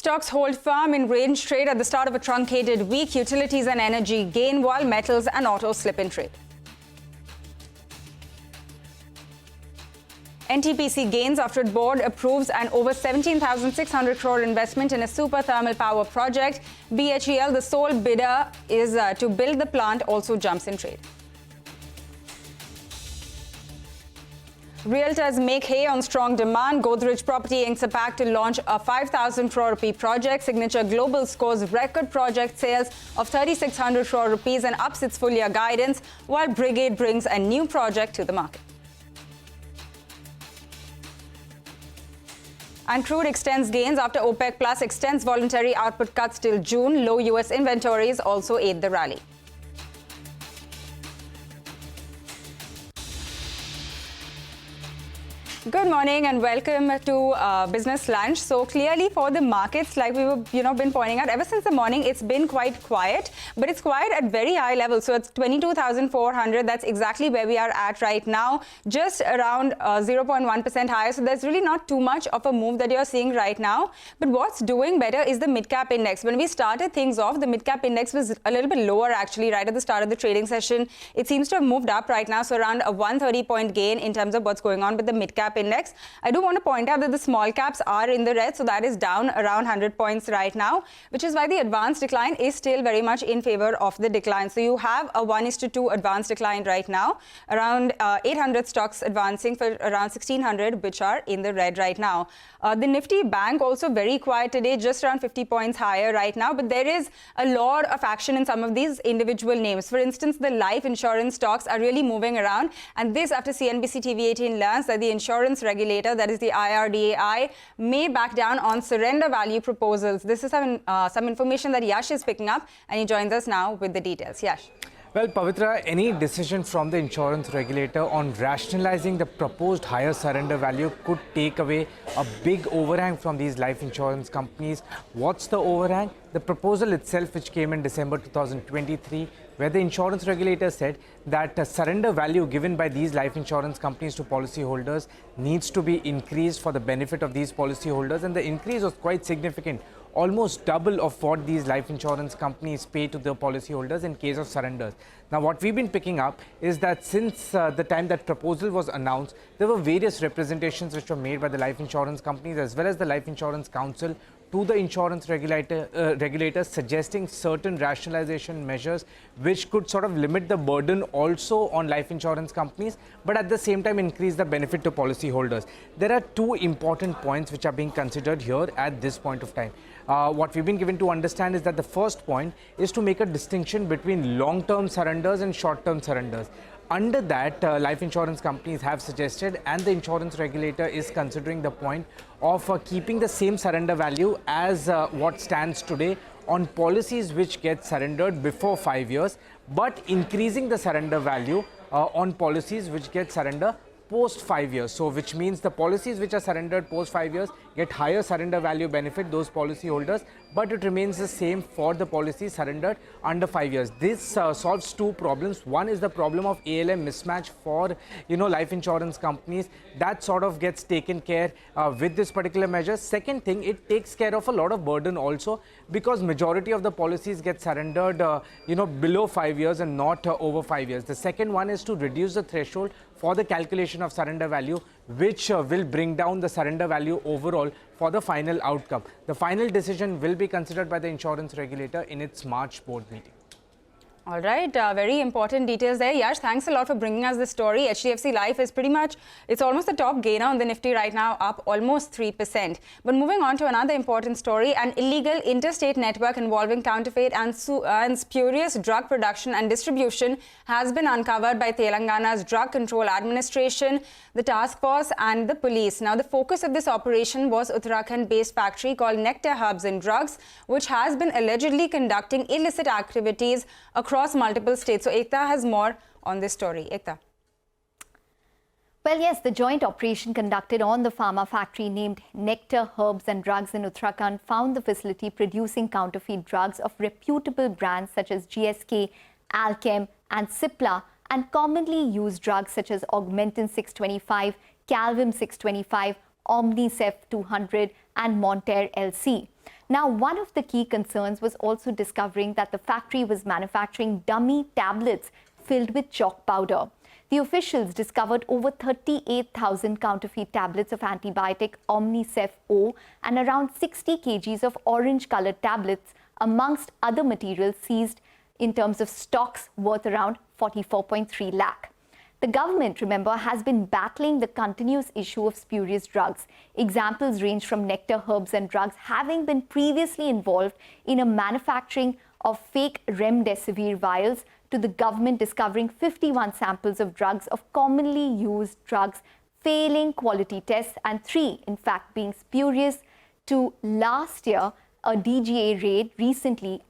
Stocks hold firm in range trade at the start of a truncated week. Utilities and energy gain while metals and auto slip in trade. NTPC gains after board approves an over 17,600 crore investment in a super thermal power project. BHEL, the sole bidder, is to build the plant, also jumps in trade. Realtors make hay on strong demand. Godrej Property inks a pact to launch a 5,000 crore rupee project. Signature Global scores record project sales of 3,600 crore rupees and ups its full-year guidance, while Brigade brings a new project to the market. And crude extends gains after OPEC Plus extends voluntary output cuts till June. Low US inventories also aid the rally. Good morning and welcome to Business Lunch. So clearly for the markets, like we've been pointing out, ever since the morning, it's been quite quiet, but it's quiet at very high levels. So it's 22,400. That's exactly where we are at right now, just around 0.1% higher. So there's really not too much of a move that you're seeing right now. But what's doing better is the mid-cap index. When we started things off, the mid-cap index was a little bit lower actually right at the start of the trading session. It seems to have moved up right now, so around a 130-point gain in terms of what's going on with the mid-cap index. I do want to point out that the small caps are in the red, so that is down around 100 points right now, which is why the advanced decline is still very much in favor of the decline. So you have a 1:2 advanced decline right now, around 800 stocks advancing for around 1,600, which are in the red right now. The Nifty bank also very quiet today, just around 50 points higher right now, but there is a lot of action in some of these individual names. For instance, the life insurance stocks are really moving around, and this after CNBC-TV18 learns that the insurance regulator, that is the IRDAI, may back down on surrender value proposals. This is some information that Yash is picking up, and he joins us now with the details. Yash. Well, Pavitra, any decision from the insurance regulator on rationalizing the proposed higher surrender value could take away a big overhang from these life insurance companies. What's the overhang? The proposal itself, which came in December 2023, where the insurance regulator said that surrender value given by these life insurance companies to policyholders needs to be increased for the benefit of these policyholders, and the increase was quite significant, almost double of what these life insurance companies pay to their policyholders in case of surrenders. Now, what we've been picking up is that since the time that proposal was announced, there were various representations which were made by the life insurance companies as well as the Life Insurance Council to the insurance regulators, suggesting certain rationalization measures which could sort of limit the burden also on life insurance companies, but at the same time increase the benefit to policyholders. There are two important points which are being considered here at this point of time. What we've been given to understand is that the first point is to make a distinction between long-term surrenders and short-term surrenders. Under that, life insurance companies have suggested, and the insurance regulator is considering the point of keeping the same surrender value as what stands today on policies which get surrendered before 5 years, but increasing the surrender value on policies which get surrendered post 5 years. So which means the policies which are surrendered post 5 years get higher surrender value benefit those policyholders, but it remains the same for the policies surrendered under 5 years. This solves two problems. One is the problem of ALM mismatch for life insurance companies. That sort of gets taken care with this particular measure. Second thing, it takes care of a lot of burden also, because majority of the policies get surrendered below 5 years and not over 5 years. The second one is to reduce the threshold for the calculation of surrender value, which will bring down the surrender value overall for the final outcome. The final decision will be considered by the insurance regulator in its March board meeting. All right, very important details there. Yash, thanks a lot for bringing us this story. HDFC Life is pretty much, it's almost the top gainer on the Nifty right now, up almost 3%. But moving on to another important story, an illegal interstate network involving counterfeit and spurious drug production and distribution has been uncovered by Telangana's Drug Control Administration, the task force and the police. Now, the focus of this operation was Uttarakhand-based factory called Nectar Herbs and Drugs, which has been allegedly conducting illicit activities across multiple states. So Ekta has more on this story. Ekta. Well, yes, the joint operation conducted on the pharma factory named Nectar Herbs and Drugs in Uttarakhand found the facility producing counterfeit drugs of reputable brands such as GSK, Alchem and Cipla, and commonly used drugs such as Augmentin 625, Calvim 625, Omnicef 200 and Monter LC. Now, one of the key concerns was also discovering that the factory was manufacturing dummy tablets filled with chalk powder. The officials discovered over 38,000 counterfeit tablets of antibiotic Omnicef O and around 60 kgs of orange-colored tablets, amongst other materials seized in terms of stocks worth around 44.3 lakh. The government, remember, has been battling the continuous issue of spurious drugs. Examples range from Nectar Herbs and Drugs having been previously involved in a manufacturing of fake remdesivir vials to the government discovering 51 samples of drugs of commonly used drugs failing quality tests and 3, in fact, being spurious, to last year a DGA raid recently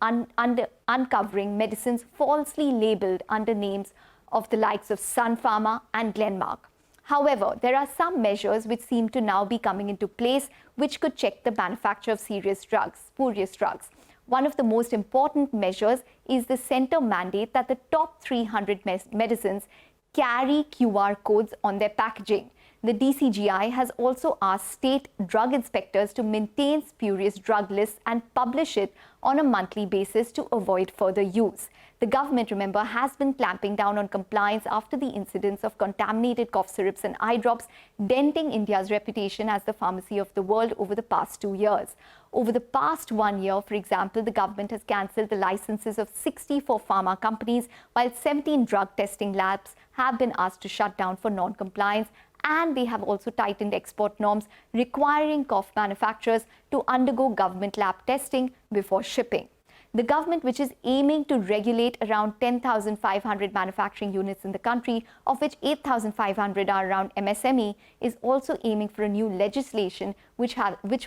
uncovering medicines falsely labelled under names of the likes of Sun Pharma and Glenmark. However, there are some measures which seem to now be coming into place which could check the manufacture of spurious drugs. One of the most important measures is the centre mandate that the top 300 medicines carry QR codes on their packaging. The DCGI has also asked state drug inspectors to maintain spurious drug lists and publish it on a monthly basis to avoid further use. The government, remember, has been clamping down on compliance after the incidents of contaminated cough syrups and eye drops, denting India's reputation as the pharmacy of the world over the past 2 years. Over the past 1 year, for example, the government has cancelled the licenses of 64 pharma companies, while 17 drug testing labs have been asked to shut down for non-compliance, and they have also tightened export norms requiring cough manufacturers to undergo government lab testing before shipping. The government, which is aiming to regulate around 10,500 manufacturing units in the country, of which 8,500 are around MSME, is also aiming for a new legislation which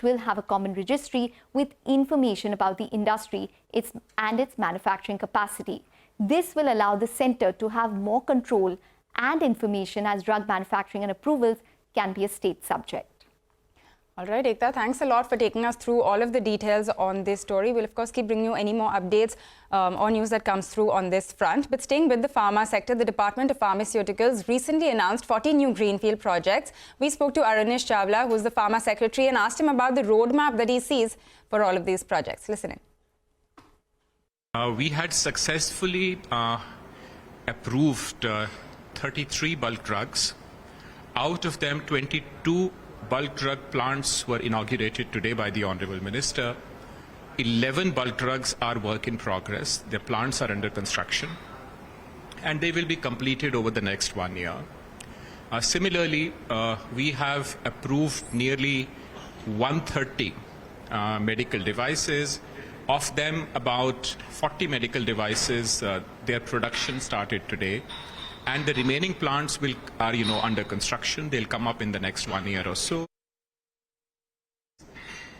will have a common registry with information about the industry and its manufacturing capacity. This will allow the centre to have more control and information, as drug manufacturing and approvals can be a state subject. All right, Ekta, thanks a lot for taking us through all of the details on this story. We'll, of course, keep bringing you any more updates or news that comes through on this front. But staying with the pharma sector, the Department of Pharmaceuticals recently announced 40 new Greenfield projects. We spoke to Aranish Chawla, who's the pharma secretary, and asked him about the roadmap that he sees for all of these projects. Listen in. We had successfully approved 33 bulk drugs. Out of them, 22 bulk drug plants were inaugurated today by the Honorable Minister. 11 bulk drugs are work in progress. Their plants are under construction, and they will be completed over the next 1 year. Similarly, we have approved nearly 130 medical devices. Of them, about 40 medical devices, their production started today. And the remaining plants are under construction. They'll come up in the next 1 year or so.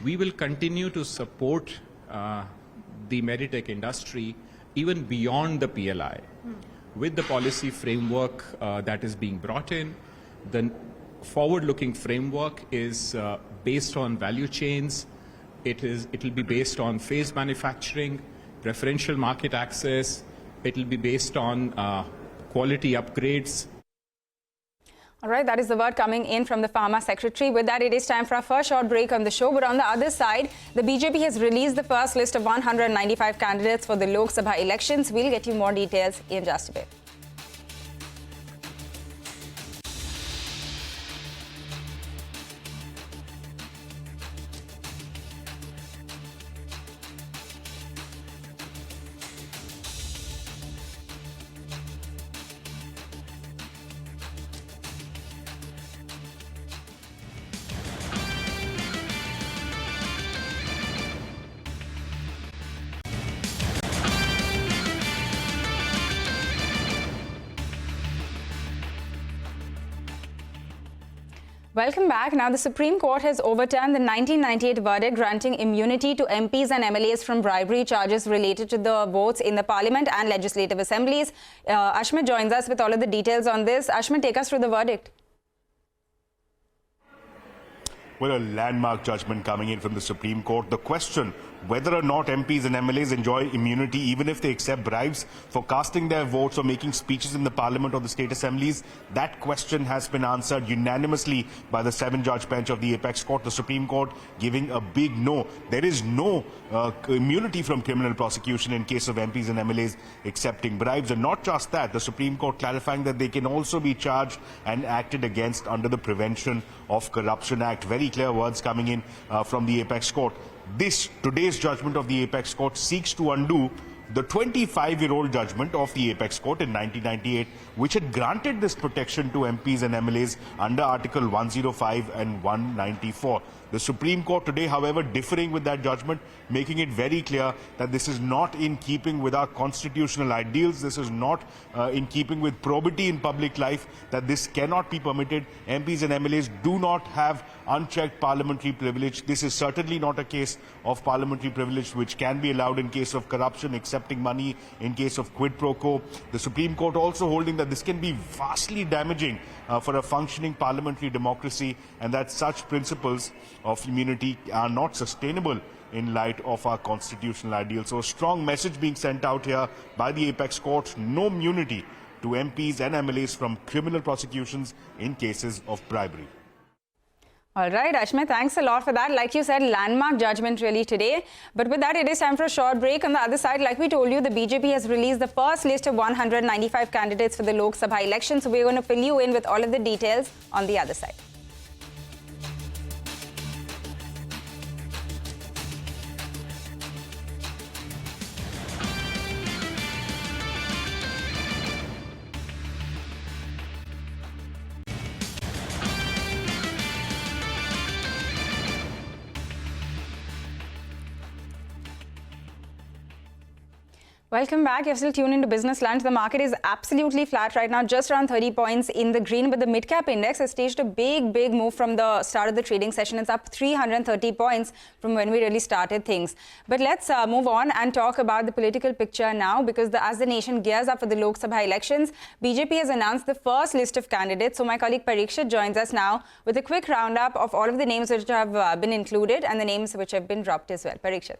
We will continue to support the meditech industry even beyond the PLI. With the policy framework that is being brought in, the forward-looking framework is based on value chains. It will be based on phased manufacturing, preferential market access. It will be based on quality upgrades. All right, that is the word coming in from the Pharma Secretary. With that, it is time for our first short break on the show. But on the other side, the BJP has released the first list of 195 candidates for the Lok Sabha elections. We'll get you more details in just a bit. Welcome back. Now, the Supreme Court has overturned the 1998 verdict granting immunity to MPs and MLAs from bribery charges related to the votes in the Parliament and Legislative Assemblies. Ashmit joins us with all of the details on this. Ashmit, take us through the verdict. Well, a landmark judgment coming in from the Supreme Court. The question whether or not MPs and MLAs enjoy immunity, even if they accept bribes for casting their votes or making speeches in the Parliament or the state assemblies, that question has been answered unanimously by the 7-judge bench of the Apex Court, the Supreme Court, giving a big no. There is no immunity from criminal prosecution in case of MPs and MLAs accepting bribes. And not just that, the Supreme Court clarifying that they can also be charged and acted against under the Prevention of Corruption Act. Very clear words coming in from the Apex Court. Today's judgment of the Apex Court seeks to undo the 25-year-old judgment of the Apex Court in 1998, which had granted this protection to MPs and MLAs under Article 105 and 194. The Supreme Court today, however, differing with that judgment, making it very clear that this is not in keeping with our constitutional ideals, this is not in keeping with probity in public life, that this cannot be permitted. MPs and MLAs do not have unchecked parliamentary privilege. This is certainly not a case of parliamentary privilege which can be allowed in case of corruption, accepting money, in case of quid pro quo. The Supreme Court also holding that this can be vastly damaging for a functioning parliamentary democracy, and that such principles of immunity are not sustainable in light of our constitutional ideals. So a strong message being sent out here by the Apex Court: no immunity to MPs and MLAs from criminal prosecutions in cases of bribery. All right, Ashmit, thanks a lot for that. Like you said, landmark judgment really today. But with that, it is time for a short break. On the other side, like we told you, the BJP has released the first list of 195 candidates for the Lok Sabha election. So we're going to fill you in with all of the details on the other side. Welcome back. You're still tuned into Business Lunch. The market is absolutely flat right now, just around 30 points in the green. But the mid-cap index has staged a big move from the start of the trading session. It's up 330 points from when we really started things. But let's move on and talk about the political picture now, because as the nation gears up for the Lok Sabha elections, BJP has announced the first list of candidates. So my colleague Parikshit joins us now with a quick roundup of all of the names which have been included and the names which have been dropped as well. Parikshit.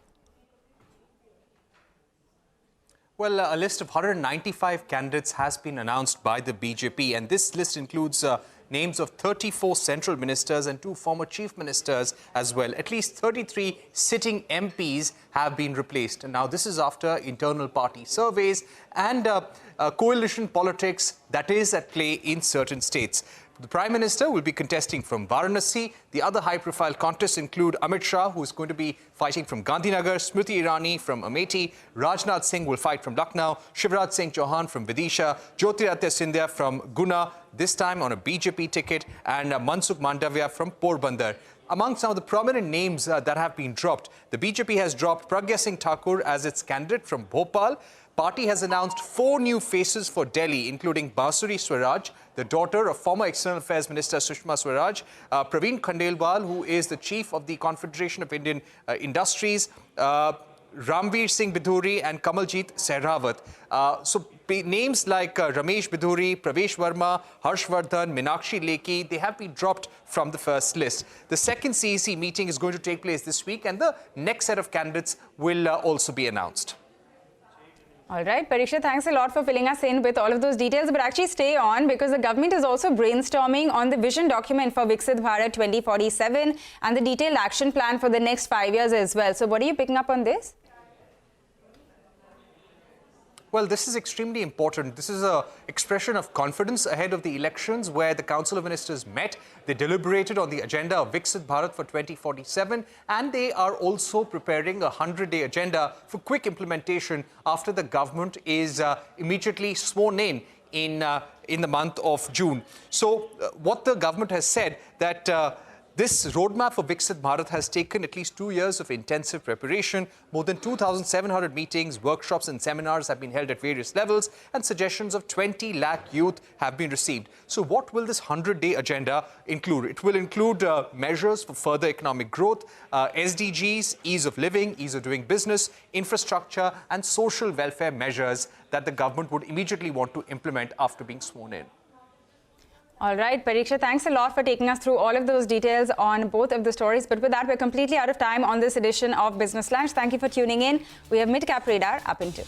Well, a list of 195 candidates has been announced by the BJP, and this list includes names of 34 central ministers and 2 former chief ministers as well. At least 33 sitting MPs have been replaced. And now this is after internal party surveys and coalition politics that is at play in certain states. The Prime Minister will be contesting from Varanasi. The other high-profile contests include Amit Shah, who is going to be fighting from Gandhinagar, Smriti Irani from Amethi, Rajnath Singh will fight from Lucknow, Shivraj Singh Chauhan from Vidisha, Jyotiraditya Scindia from Guna, this time on a BJP ticket, and Mansukh Mandavia from Porbandar. Among some of the prominent names that have been dropped, the BJP has dropped Pragya Singh Thakur as its candidate from Bhopal. Party has announced 4 new faces for Delhi, including Basuri Swaraj, the daughter of former External Affairs Minister Sushma Swaraj, Praveen Khandelwal, who is the chief of the Confederation of Indian Industries, Ramveer Singh Bidhuri and Kamaljeet Sehrawat. So names like Ramesh Bidhuri, Pravesh Verma, Harshvardhan, Meenakshi Lekhi, they have been dropped from the first list. The second CEC meeting is going to take place this week, and the next set of candidates will also be announced. All right, Parikshit, thanks a lot for filling us in with all of those details. But actually stay on, because the government is also brainstorming on the vision document for Viksit Bharat 2047 and the detailed action plan for the next 5 years as well. So what are you picking up on this? Well, this is extremely important. This is an expression of confidence ahead of the elections, where the Council of Ministers met. They deliberated on the agenda of Viksit Bharat for 2047, and they are also preparing a 100-day agenda for quick implementation after the government is immediately sworn in the month of June. So what the government has said that this roadmap for Viksit Bharat has taken at least 2 years of intensive preparation. More than 2,700 meetings, workshops and seminars have been held at various levels, and suggestions of 20 lakh youth have been received. So what will this 100-day agenda include? It will include measures for further economic growth, SDGs, ease of living, ease of doing business, infrastructure and social welfare measures that the government would immediately want to implement after being sworn in. All right, Pariksha, thanks a lot for taking us through all of those details on both of the stories. But with that, we're completely out of time on this edition of Business Lunch. Thank you for tuning in. We have Mid Cap Radar up in 2.